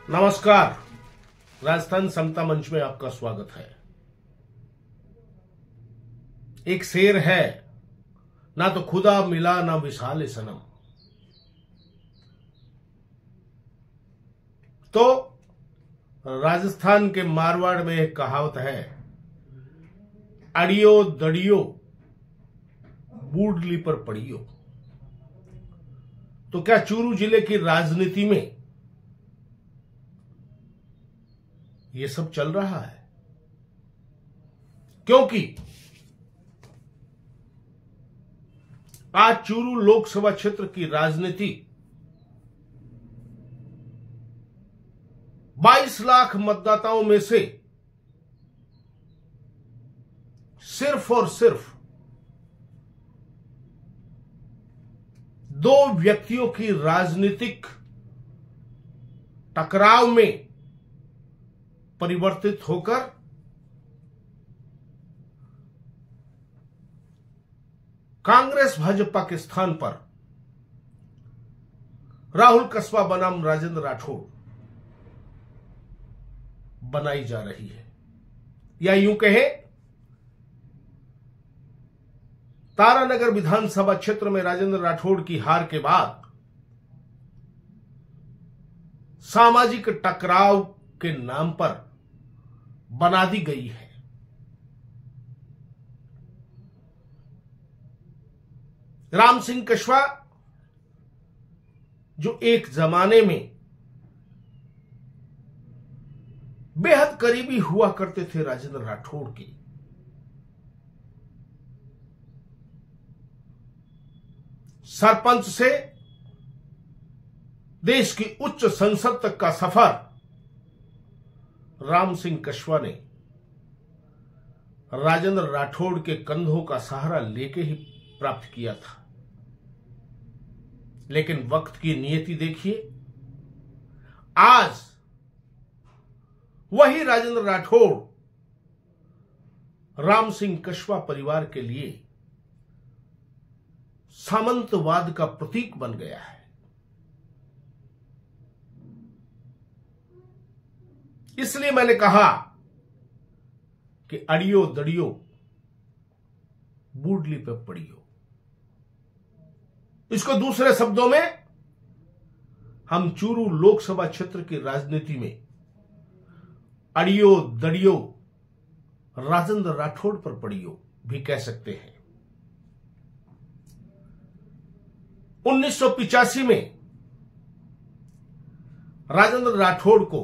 नमस्कार। राजस्थान समता मंच में आपका स्वागत है। एक शेर है, ना तो खुदा मिला ना विशाल सनम। तो राजस्थान के मारवाड़ में एक कहावत है, अड़ियो दड़ियो बूढ़ली पर पड़ियो। तो क्या चूरू जिले की राजनीति में ये सब चल रहा है? क्योंकि आज चूरू लोकसभा क्षेत्र की राजनीति 22 लाख मतदाताओं में से सिर्फ और सिर्फ 2 व्यक्तियों की राजनीतिक टकराव में परिवर्तित होकर कांग्रेस भाजपा के स्थान पर राहुल कस्बा बनाम राजेंद्र राठौड़ बनाई जा रही है। या यूं कहे, तारानगर विधानसभा क्षेत्र में राजेंद्र राठौड़ की हार के बाद सामाजिक टकराव के नाम पर बना दी गई है। राम सिंह कछवा, जो एक जमाने में बेहद करीबी हुआ करते थे राजेंद्र राठौड़ के, सरपंच से देश की उच्च संसद तक का सफर राम सिंह कछवा ने राजेंद्र राठौड़ के कंधों का सहारा लेके ही प्राप्त किया था। लेकिन वक्त की नियति देखिए, आज वही राजेंद्र राठौड़ राम सिंह कछवा परिवार के लिए सामंतवाद का प्रतीक बन गया है। इसलिए मैंने कहा कि अड़ियो दड़ियो बूढ़ली पे पड़ियो। इसको दूसरे शब्दों में हम चूरू लोकसभा क्षेत्र की राजनीति में अड़ियो दड़ियो राजेंद्र राठौड़ पर पड़ियो भी कह सकते हैं। 1985 में राजेंद्र राठौड़ को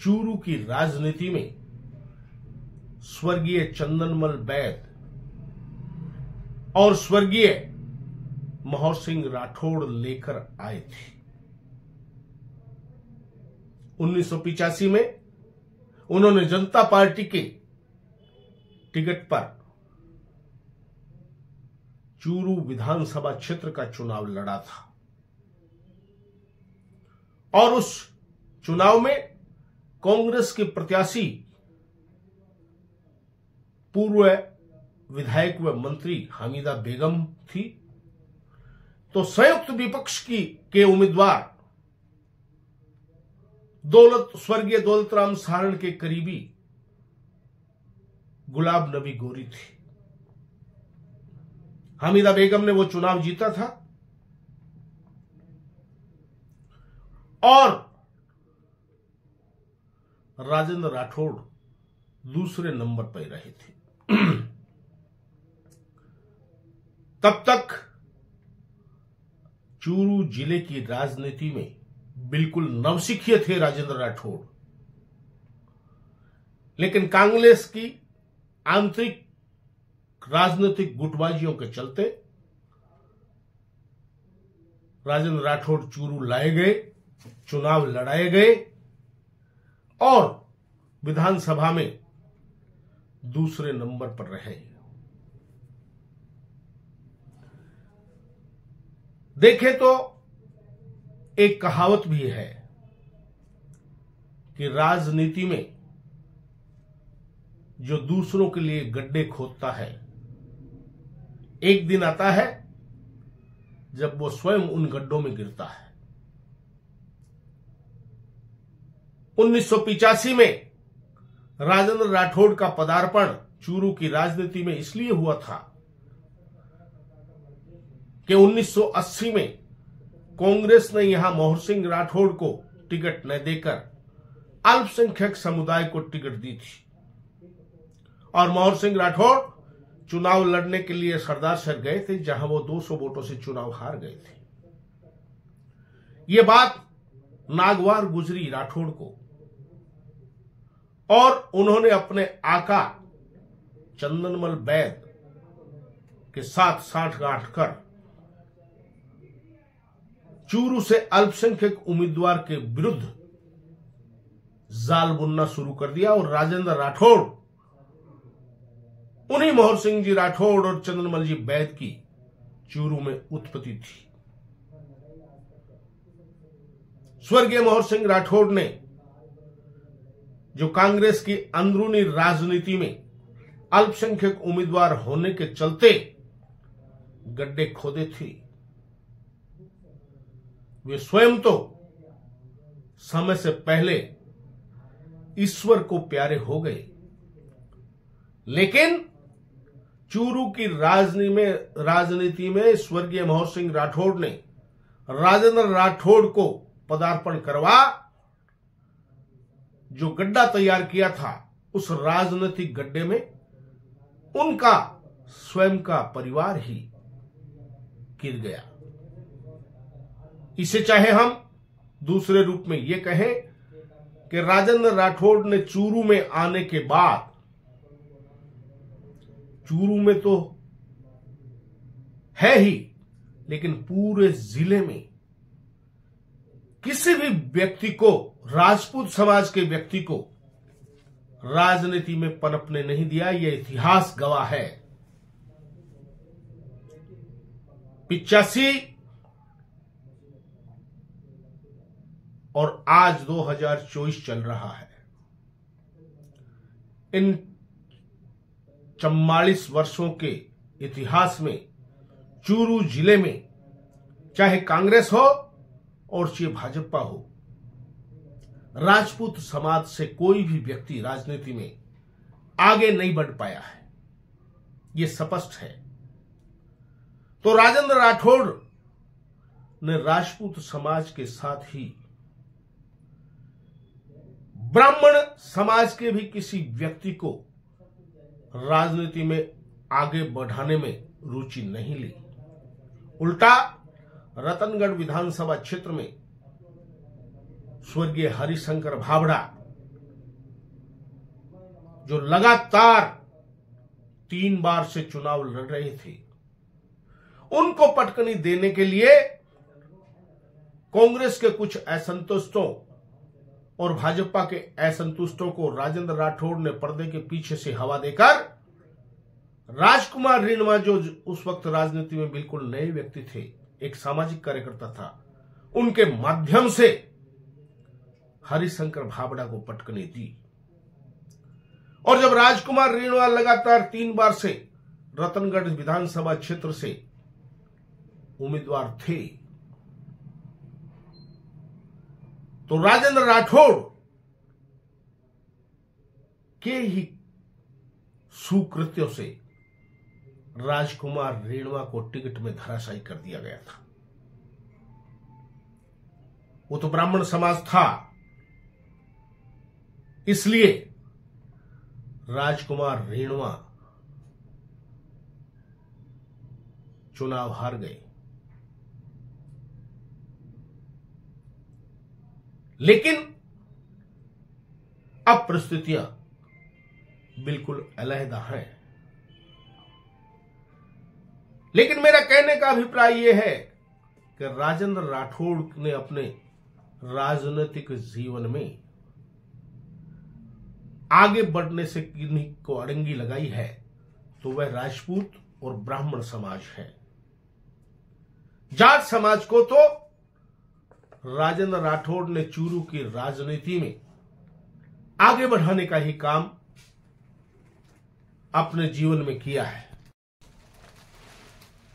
चूरू की राजनीति में स्वर्गीय चंदनमल बैद और स्वर्गीय मोहर सिंह राठौड़ लेकर आए थे। 1985 में उन्होंने जनता पार्टी के टिकट पर चूरू विधानसभा क्षेत्र का चुनाव लड़ा था और उस चुनाव में कांग्रेस के प्रत्याशी पूर्व विधायक व मंत्री हामिदा बेगम थी। तो संयुक्त विपक्ष के उम्मीदवार स्वर्गीय दौलतराम सारण के करीबी गुलाब नबी गोरी थी। हामिदा बेगम ने वो चुनाव जीता था और राजेंद्र राठौड़ दूसरे नंबर पर रहे थे। तब तक चूरू जिले की राजनीति में बिल्कुल नवसिखिए थे राजेंद्र राठौड़। लेकिन कांग्रेस की आंतरिक राजनीतिक गुटबाजियों के चलते राजेंद्र राठौड़ चूरू लाए गए, चुनाव लड़ाए गए और विधानसभा में दूसरे नंबर पर रहे। देखें तो एक कहावत भी है कि राजनीति में जो दूसरों के लिए गड्ढे खोदता है, एक दिन आता है जब वो स्वयं उन गड्ढों में गिरता है। 1985 में राजेंद्र राठौड़ का पदार्पण चूरू की राजनीति में इसलिए हुआ था कि 1980 में कांग्रेस ने यहां मोहर सिंह राठौड़ को टिकट न देकर अल्पसंख्यक समुदाय को टिकट दी थी और मोहर सिंह राठौड़ चुनाव लड़ने के लिए सरदार शहर गए थे, जहां वो 200 वोटों से चुनाव हार गए थे। ये बात नागवार गुजरी राठौड़ को और उन्होंने अपने आका चंदनमल बैद के साथ साठगांठ कर चूरू से अल्पसंख्यक उम्मीदवार के विरुद्ध जाल बुनना शुरू कर दिया और राजेंद्र राठौड़ उन्हीं मोहर सिंह जी राठौड़ और चंदनमल जी बैद की चूरू में उत्पत्ति थी। स्वर्गीय मोहर सिंह राठौड़ ने जो कांग्रेस की अंदरूनी राजनीति में अल्पसंख्यक उम्मीदवार होने के चलते गड्ढे खोदे थे, वे स्वयं तो समय से पहले ईश्वर को प्यारे हो गए, लेकिन चूरू की राजनीति में स्वर्गीय मोहर सिंह राठौड़ ने राजेंद्र राठौड़ को पदार्पण करवा जो गड्ढा तैयार किया था, उस राजनीतिक गड्ढे में उनका स्वयं का परिवार ही गिर गया। इसे चाहे हम दूसरे रूप में यह कहें कि राजेंद्र राठौड़ ने चूरू में आने के बाद चूरू में तो है ही, लेकिन पूरे जिले में किसी भी व्यक्ति को, राजपूत समाज के व्यक्ति को राजनीति में पनपने नहीं दिया। यह इतिहास गवाह है। 85 और आज 2024 चल रहा है। इन 44 वर्षों के इतिहास में चूरू जिले में चाहे कांग्रेस हो और चाहे भाजपा हो, राजपूत समाज से कोई भी व्यक्ति राजनीति में आगे नहीं बढ़ पाया है, यह स्पष्ट है। तो राजेंद्र राठौड़ ने राजपूत समाज के साथ ही ब्राह्मण समाज के भी किसी व्यक्ति को राजनीति में आगे बढ़ाने में रुचि नहीं ली। उल्टा रतनगढ़ विधानसभा क्षेत्र में स्वर्गीय हरिशंकर भाबड़ा जो लगातार 3 बार से चुनाव लड़ रहे थे, उनको पटकनी देने के लिए कांग्रेस के कुछ असंतुष्टों और भाजपा के असंतुष्टों को राजेंद्र राठौड़ ने पर्दे के पीछे से हवा देकर राजकुमार रिणवा, जो उस वक्त राजनीति में बिल्कुल नए व्यक्ति थे, एक सामाजिक कार्यकर्ता था, उनके माध्यम से हरिशंकर भाबड़ा को पटकनी दी। और जब राजकुमार रिणवा लगातार 3 बार से रतनगढ़ विधानसभा क्षेत्र से उम्मीदवार थे, तो राजेंद्र राठौड़ के ही सुकृत्यों से राजकुमार रेणवा को टिकट में धराशायी कर दिया गया था। वो तो ब्राह्मण समाज था, इसलिए राजकुमार रेणवा चुनाव हार गए। लेकिन अब परिस्थितियां बिल्कुल अलहदा हैं। लेकिन मेरा कहने का अभिप्राय यह है कि राजेंद्र राठौड़ ने अपने राजनीतिक जीवन में आगे बढ़ने से किन्हीं को अड़ंगी लगाई है तो वह राजपूत और ब्राह्मण समाज है। जाट समाज को तो राजेंद्र राठौड़ ने चूरू की राजनीति में आगे बढ़ाने का ही काम अपने जीवन में किया है।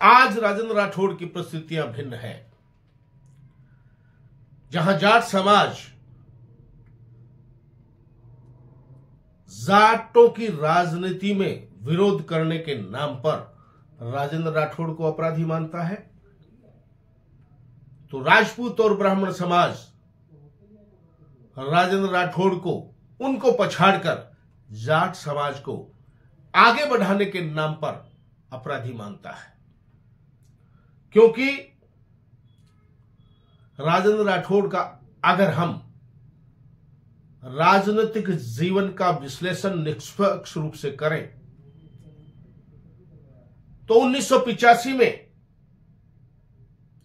आज राजेंद्र राठौड़ की परिस्थितियां भिन्न है। जहां जाट समाज जाटों की राजनीति में विरोध करने के नाम पर राजेंद्र राठौड़ को अपराधी मानता है, तो राजपूत और ब्राह्मण समाज राजेंद्र राठौड़ को, उनको पछाड़कर जाट समाज को आगे बढ़ाने के नाम पर अपराधी मानता है। क्योंकि राजेंद्र राठौड़ का अगर हम राजनीतिक जीवन का विश्लेषण निष्पक्ष रूप से करें तो 1985 में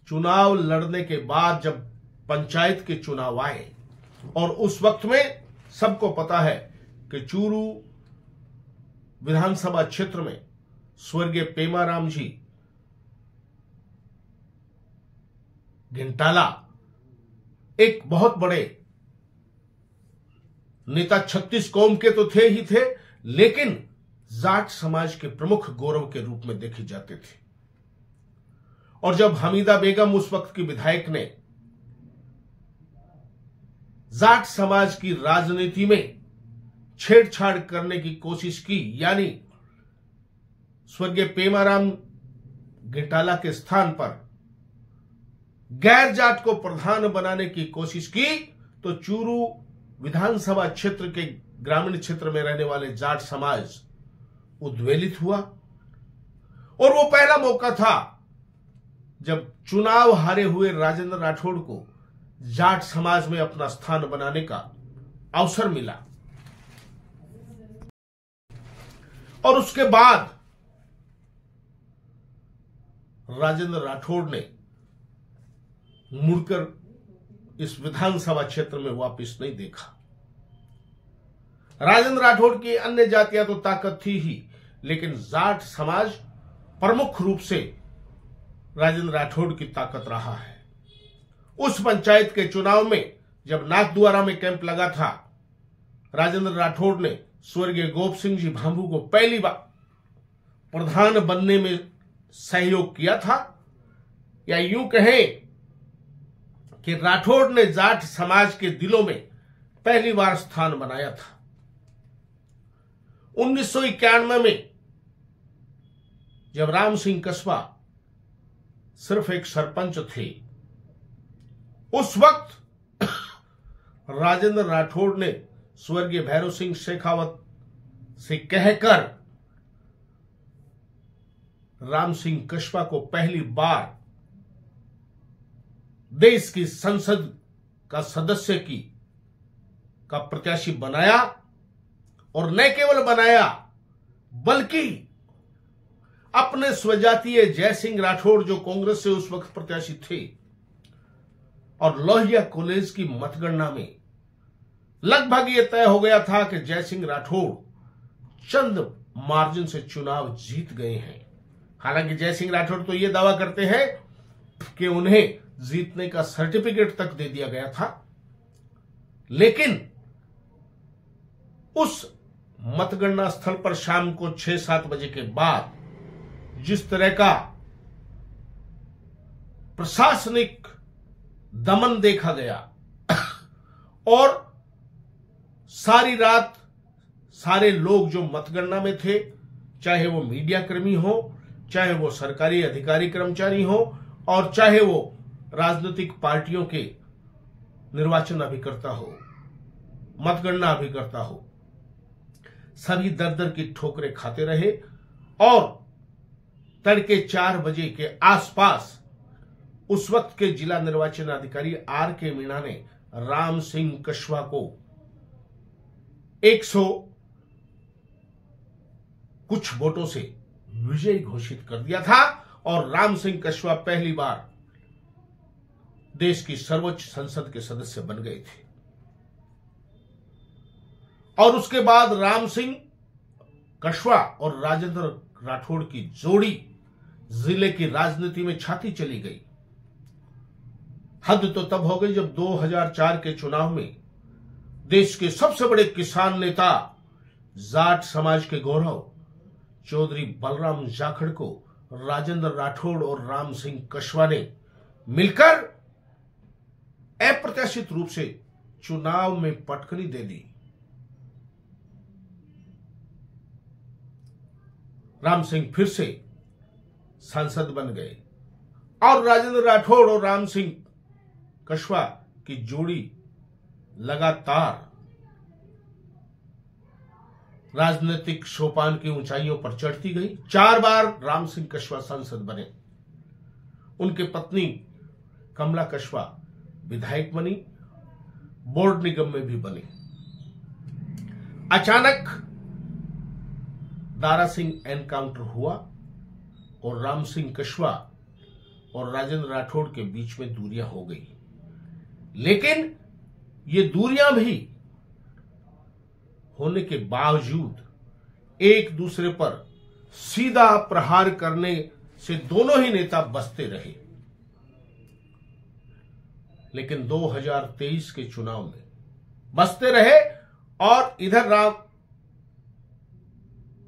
चुनाव लड़ने के बाद जब पंचायत के चुनाव आए, और उस वक्त में सबको पता है कि चूरू विधानसभा क्षेत्र में स्वर्गीय पेमाराम जी घिंटाला एक बहुत बड़े नेता, 36 कौम के तो थे ही थे, लेकिन जाट समाज के प्रमुख गौरव के रूप में देखे जाते थे। और जब हमीदा बेगम उस वक्त की विधायक ने जाट समाज की राजनीति में छेड़छाड़ करने की कोशिश की, यानी स्वर्गीय पेमाराम घिंटाला के स्थान पर गैर जाट को प्रधान बनाने की कोशिश की, तो चूरू विधानसभा क्षेत्र के ग्रामीण क्षेत्र में रहने वाले जाट समाज उद्वेलित हुआ। और वो पहला मौका था जब चुनाव हारे हुए राजेंद्र राठौड़ को जाट समाज में अपना स्थान बनाने का अवसर मिला। और उसके बाद राजेंद्र राठौड़ ने मुड़कर इस विधानसभा क्षेत्र में वापस नहीं देखा। राजेंद्र राठौड़ की अन्य जातियां तो ताकत थी ही, लेकिन जाट समाज प्रमुख रूप से राजेंद्र राठौड़ की ताकत रहा है। उस पंचायत के चुनाव में जब नाथद्वारा में कैंप लगा था, राजेंद्र राठौड़ ने स्वर्गीय गोप सिंह जी भांभू को पहली बार प्रधान बनने में सहयोग किया था, या यूं कहें कि राठौड़ ने जाट समाज के दिलों में पहली बार स्थान बनाया था। 1991 में जब राम सिंह कस्बा सिर्फ एक सरपंच थे, उस वक्त राजेंद्र राठौड़ ने स्वर्गीय भैरव सिंह शेखावत से कहकर राम सिंह कस्बा को पहली बार देश की संसद का सदस्य का प्रत्याशी बनाया। और न केवल बनाया, बल्कि अपने स्वजातीय जयसिंह राठौड़ जो कांग्रेस से उस वक्त प्रत्याशी थे, और लोहिया कॉलेज की मतगणना में लगभग यह तय हो गया था कि जयसिंह राठौड़ चंद मार्जिन से चुनाव जीत गए हैं। हालांकि जयसिंह राठौड़ तो यह दावा करते हैं कि उन्हें जीतने का सर्टिफिकेट तक दे दिया गया था, लेकिन उस मतगणना स्थल पर शाम को 6-7 बजे के बाद जिस तरह का प्रशासनिक दमन देखा गया, और सारी रात सारे लोग जो मतगणना में थे, चाहे वो मीडिया कर्मी हो, चाहे वो सरकारी अधिकारी कर्मचारी हो, और चाहे वो राजनीतिक पार्टियों के निर्वाचन अभिकर्ता हो, मतगणना अभिकर्ता हो, सभी दर दर की ठोकरें खाते रहे। और तड़के 4 बजे के आसपास उस वक्त के जिला निर्वाचन अधिकारी R.K. मीणा ने राम सिंह कस्बा को 100 कुछ वोटों से विजयी घोषित कर दिया था, और राम सिंह कस्बा पहली बार देश की सर्वोच्च संसद के सदस्य बन गए थे। और उसके बाद राम सिंह कस्बा और राजेंद्र राठौड़ की जोड़ी जिले की राजनीति में छाती चली गई। हद तो तब हो गई जब 2004 के चुनाव में देश के सबसे बड़े किसान नेता, जाट समाज के गौरव चौधरी बलराम जाखड़ को राजेंद्र राठौड़ और राम सिंह कस्बा ने मिलकर अप्रत्याशित रूप से चुनाव में पटकनी दे दी। राम सिंह फिर से सांसद बन गए और राजेंद्र राठौड़ और राम सिंह कछवा की जोड़ी लगातार राजनीतिक सोपान की ऊंचाइयों पर चढ़ती गई। 4 बार राम सिंह कछवा सांसद बने। उनकी पत्नी कमला कछवा विधायक बनी, बोर्ड निगम में भी बनी। अचानक दारा सिंह एनकाउंटर हुआ और राम सिंह कछवा और राजेंद्र राठौड़ के बीच में दूरियां हो गई। लेकिन ये दूरियां भी होने के बावजूद एक दूसरे पर सीधा प्रहार करने से दोनों ही नेता बचते रहे। लेकिन 2023 के चुनाव में बचते रहे और इधर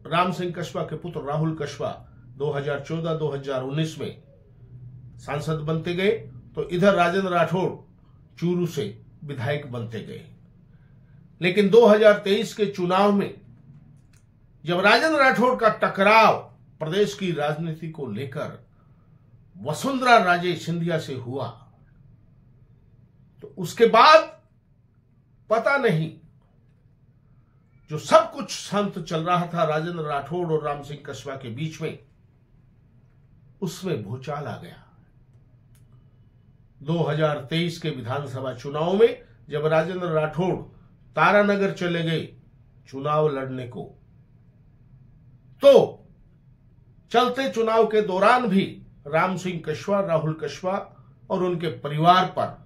राम सिंह कछवा के पुत्र राहुल कछवा 2014-2019 में सांसद बनते गए, तो इधर राजेंद्र राठौड़ चूरू से विधायक बनते गए। लेकिन 2023 के चुनाव में जब राजेंद्र राठौड़ का टकराव प्रदेश की राजनीति को लेकर वसुंधरा राजे सिंधिया से हुआ, तो उसके बाद पता नहीं जो सब कुछ शांत चल रहा था राजेंद्र राठौड़ और राम सिंह कछवा के बीच में, उसमें भूचाल आ गया। 2023 के विधानसभा चुनाव में जब राजेंद्र राठौड़ तारानगर चले गए चुनाव लड़ने को, तो चलते चुनाव के दौरान भी राम सिंह कछवा, राहुल कछवा और उनके परिवार पर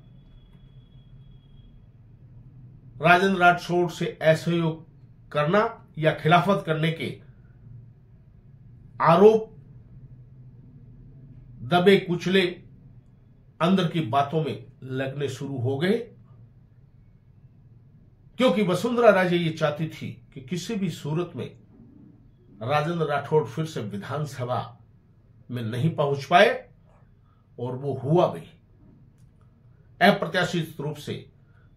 राजेंद्र राठौड़ से असहयोग करना या खिलाफत करने के आरोप दबे कुचले अंदर की बातों में लगने शुरू हो गए, क्योंकि वसुंधरा राजे ये चाहती थी कि किसी भी सूरत में राजेंद्र राठौड़ फिर से विधानसभा में नहीं पहुंच पाए, और वो हुआ भी। अप्रत्याशित रूप से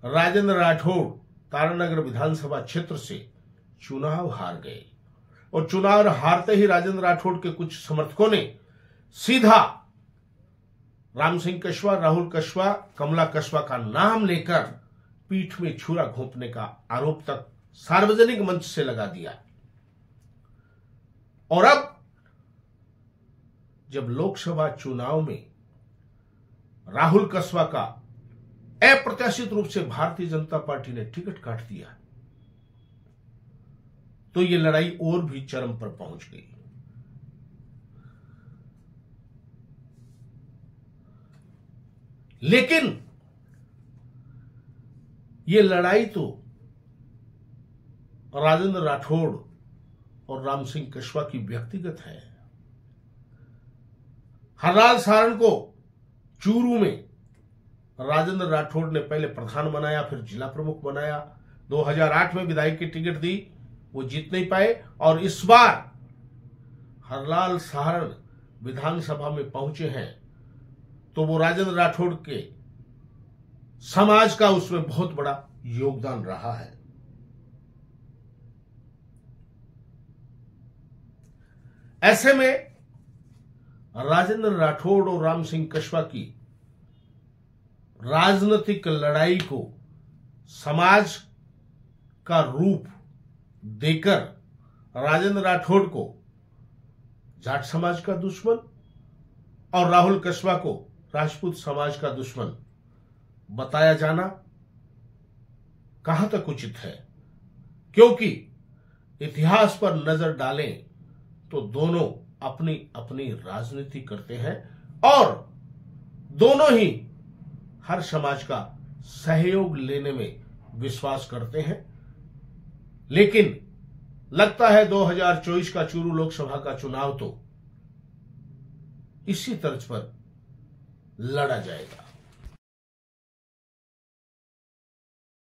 राजेंद्र राठौड़ तारानगर विधानसभा क्षेत्र से चुनाव हार गए, और चुनाव हारते ही राजेंद्र राठौड़ के कुछ समर्थकों ने सीधा राम सिंह कछवा, राहुल कछवा, कमला कछवा का नाम लेकर पीठ में छुरा घोंपने का आरोप तक सार्वजनिक मंच से लगा दिया। और अब जब लोकसभा चुनाव में राहुल कछवा का अप्रत्याशित रूप से भारतीय जनता पार्टी ने टिकट काट दिया, तो ये लड़ाई और भी चरम पर पहुंच गई। लेकिन ये लड़ाई तो राजेंद्र राठौड़ और राम सिंह कछवा की व्यक्तिगत है। हरलाल सारण को चूरू में राजेंद्र राठौड़ ने पहले प्रधान बनाया, फिर जिला प्रमुख बनाया। 2008 में विधायक की टिकट दी, वो जीत नहीं पाए, और इस बार हरलाल सारण विधानसभा में पहुंचे हैं, तो वो राजेंद्र राठौड़ के समाज का उसमें बहुत बड़ा योगदान रहा है। ऐसे में राजेंद्र राठौड़ और राम सिंह कछवा की राजनीतिक लड़ाई को समाज का रूप देकर राजेंद्र राठौड़ को जाट समाज का दुश्मन और राहुल कछवा को राजपूत समाज का दुश्मन बताया जाना कहां तक उचित है, क्योंकि इतिहास पर नजर डालें तो दोनों अपनी अपनी राजनीति करते हैं और दोनों ही हर समाज का सहयोग लेने में विश्वास करते हैं। लेकिन लगता है 2024 का चूरू लोकसभा का चुनाव तो इसी तर्ज पर लड़ा जाएगा।